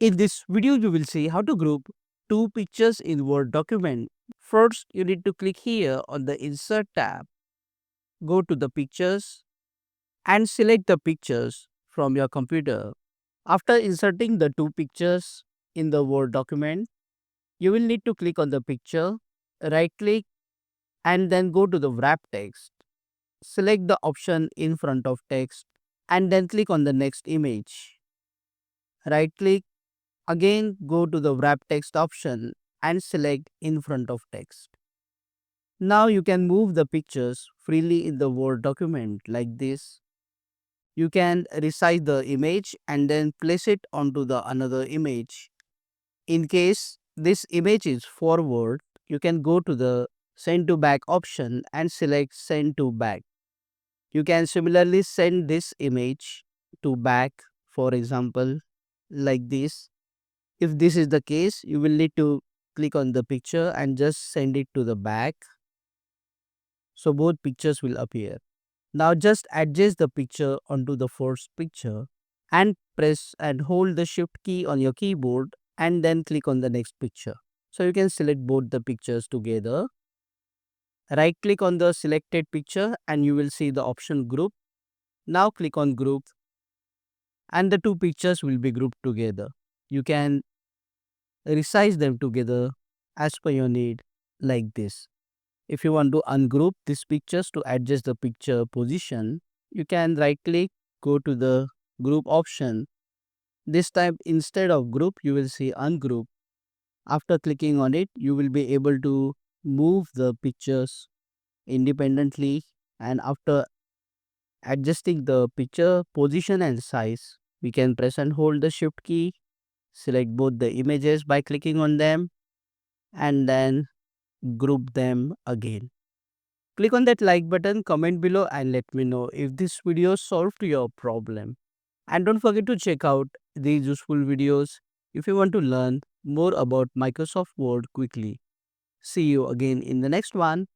In this video, you will see how to group two pictures in Word document. First, you need to click here on the Insert tab. Go to the pictures and select the pictures from your computer. After inserting the two pictures in the Word document, you will need to click on the picture, right click, and then go to the wrap text. Select the option in front of text and then click on the next image. Right click. Again, go to the wrap text option and select in front of text. Now you can move the pictures freely in the Word document like this. You can resize the image and then place it onto the another image. In case this image is forward, you can go to the send to back option and select send to back. You can similarly send this image to back, for example, like this. If this is the case, you will need to click on the picture and just send it to the back. So both pictures will appear. Now just adjust the picture onto the first picture and press and hold the shift key on your keyboard and then click on the next picture. So you can select both the pictures together. Right click on the selected picture and you will see the option group. Now click on group and the two pictures will be grouped together. You can resize them together as per your need like this. If you want to ungroup these pictures to adjust the picture position, you can right click, go to the group option. This time instead of group, you will see ungroup. After clicking on it, you will be able to move the pictures independently, and after adjusting the picture position and size, we can press and hold the shift key, select both the images by clicking on them and then group them again. Click on that like button, comment below and let me know if this video solved your problem. And don't forget to check out these useful videos if you want to learn more about Microsoft Word quickly. See you again in the next one.